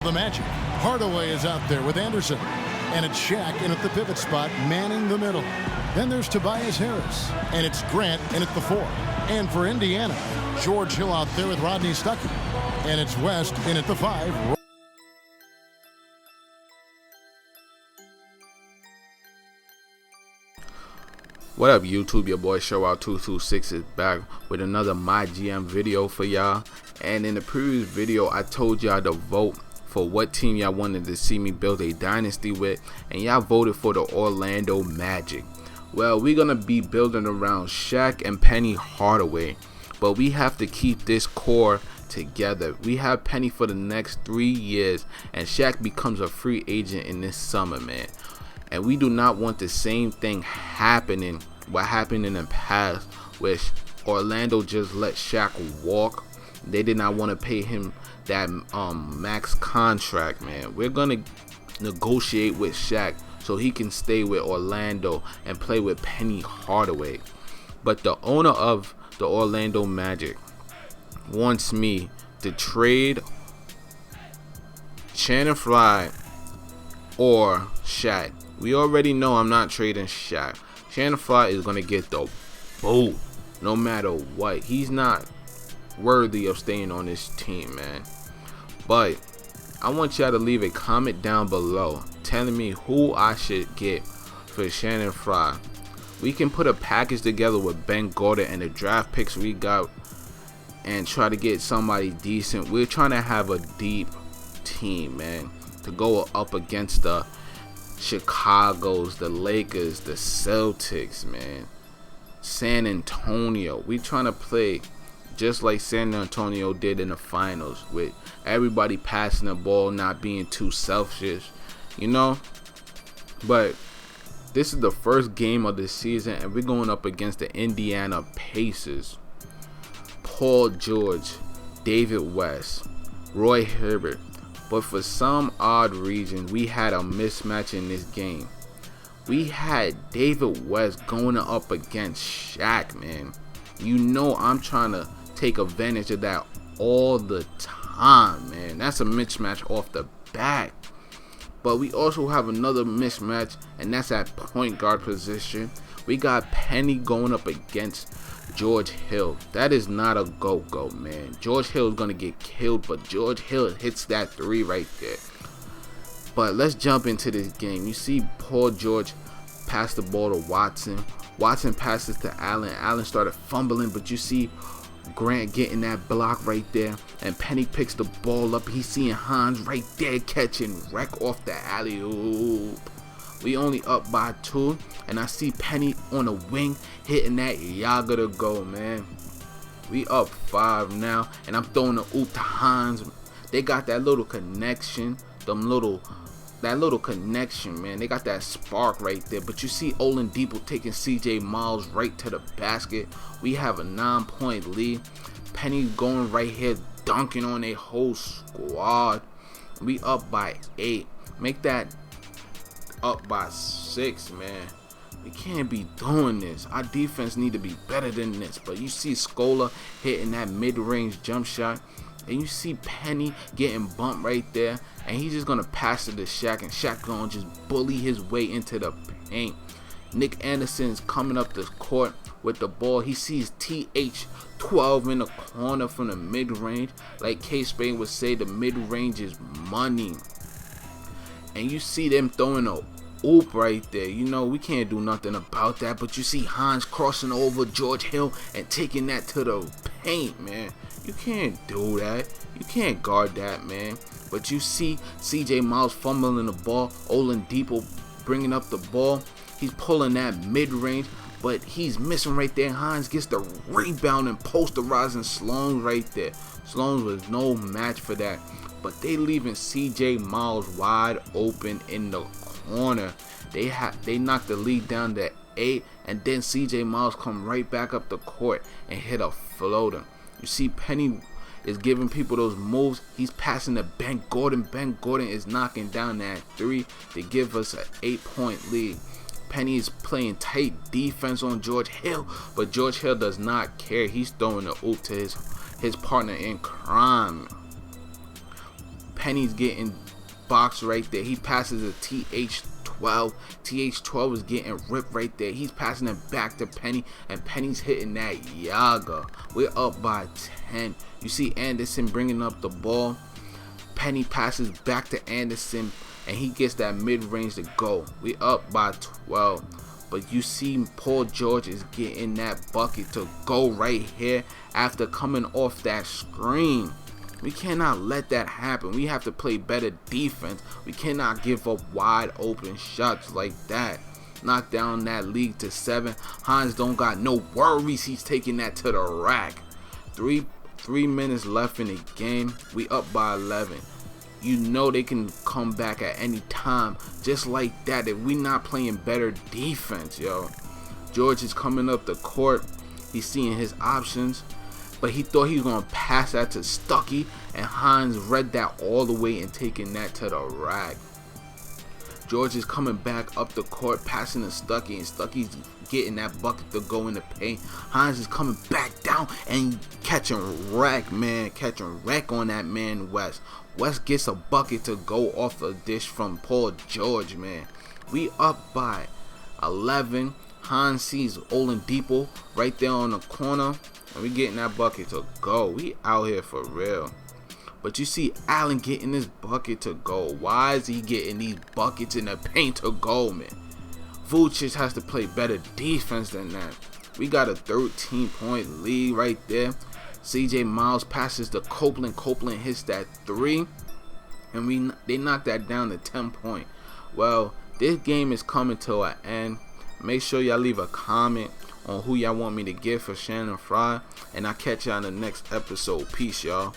the Magic. Hardaway is out there with Anderson. And it's Shaq in at the pivot spot, manning the middle. Then there's Tobias Harris. And it's Grant in at the 4. And for Indiana, George Hill out there with Rodney Stuckey. And it's West in at the 5. What up, YouTube? Your boy Showout226 is back with another MyGm video for y'all. And in the previous video, I told y'all to vote for what team y'all wanted to see me build a dynasty with, and y'all voted for the Orlando Magic. Well, we're gonna be building around Shaq and Penny Hardaway, but we have to keep this core together. We have Penny for the next 3 years, and Shaq becomes a free agent in this summer, man. And we do not want the same thing happening, what happened in the past, where Orlando just let Shaq walk. They did not want to pay him that max contract, man. We're gonna negotiate with Shaq so he can stay with Orlando and play with Penny Hardaway. But the owner of the Orlando Magic wants me to trade Shannon Fly or Shaq. We already know I'm not trading Shaq. Shannon Fly is going to get the boot no matter what. He's not worthy of staying on this team, man. But I want y'all to leave a comment down below telling me who I should get for Shannon Fly. We can put a package together with Ben Gordon and the draft picks we got and try to get somebody decent. We're trying to have a deep team, man, to go up against the Chicago's, the Lakers, the Celtics, man, San Antonio. We trying to play just like San Antonio did in the finals, with everybody passing the ball, not being too selfish, you know. But this is the first game of the season, and we're going up against the Indiana Pacers. Paul George, David West, Roy Hibbert. But for some odd reason, we had a mismatch in this game. We had David West going up against Shaq, man. You know I'm trying to take advantage of that all the time, man. That's a mismatch off the bat. But we also have another mismatch, and that's at point guard position. We got Penny going up against George Hill. That is not a go-go, man. George Hill is going to get killed, but George Hill hits that 3 right there. But let's jump into this game. You see Paul George pass the ball to Watson. Watson passes to Allen. Allen started fumbling, but you see Grant getting that block right there. And Penny picks the ball up. He's seeing Hans right there catching wreck off the alley-oop. We only up by 2, and I see Penny on the wing hitting that Yaga to go, man. We up 5 now, and I'm throwing the oop to Hans. They got that little connection, that little connection, man. They got that spark right there. But you see Oladipo taking CJ Miles right to the basket. We have a 9-point lead. Penny going right here, dunking on a whole squad. We up by 8. Make that up by 6, man. We can't be doing this. Our defense need to be better than this. But you see Scola hitting that mid-range jump shot, and you see Penny getting bumped right there, and he's just gonna pass it to Shaq, and Shaq gonna just bully his way into the paint. Nick Anderson's coming up the court with the ball. He sees TH12 in the corner from the mid-range. Like K-Spain would say, the mid-range is money. And you see them throwing a oop right there. You know, we can't do nothing about that. But you see Hans crossing over George Hill and taking that to the paint, man. You can't do that. You can't guard that, man. But you see CJ Miles fumbling the ball. Oladipo bringing up the ball. He's pulling that mid-range, but he's missing right there. Hans gets the rebound and posterizing Sloan right there. Sloan was no match for that. But they leaving CJ Miles wide open in the corner. They knocked the lead down to 8, and then CJ Miles come right back up the court and hit a floater. You see Penny is giving people those moves. He's passing to Ben Gordon. Ben Gordon is knocking down that 3 to give us an 8-point lead. Penny is playing tight defense on George Hill, but George Hill does not care. He's throwing the oop to his partner in crime. Penny's getting boxed right there. He passes a TH12. TH12 is getting ripped right there. He's passing it back to Penny, and Penny's hitting that Yaga. We're up by 10. You see Anderson bringing up the ball. Penny passes back to Anderson, and he gets that mid-range to go. We up by 12. But you see Paul George is getting that bucket to go right here after coming off that screen. We cannot let that happen. We have to play better defense. We cannot give up wide open shots like that. Knock down that lead to 7. Hines don't got no worries. He's taking that to the rack. Three minutes left in the game. We up by 11. You know they can come back at any time just like that if we not playing better defense, yo. George is coming up the court. He's seeing his options, but he thought he was going to pass that to Stuckey, and Hines read that all the way and taking that to the rack. George is coming back up the court, passing to Stuckey, and Stuckey's getting that bucket to go in the paint. Hines is coming back down and catching wreck, man. Catching wreck on that man, West. West gets a bucket to go off a dish from Paul George, man. We up by 11. Hines sees Oladipo right there on the corner, and we getting that bucket to go. We out here for real. But you see Allen getting this bucket to go. Why is he getting these buckets in the paint to go, man? Vucic has to play better defense than that. We got a 13-point lead right there. CJ Miles passes to Copeland. Copeland hits that 3. And they knock that down to 10 point. Well, this game is coming to an end. Make sure y'all leave a comment on who y'all want me to get for Shannon Fry. And I'll catch y'all in the next episode. Peace, y'all.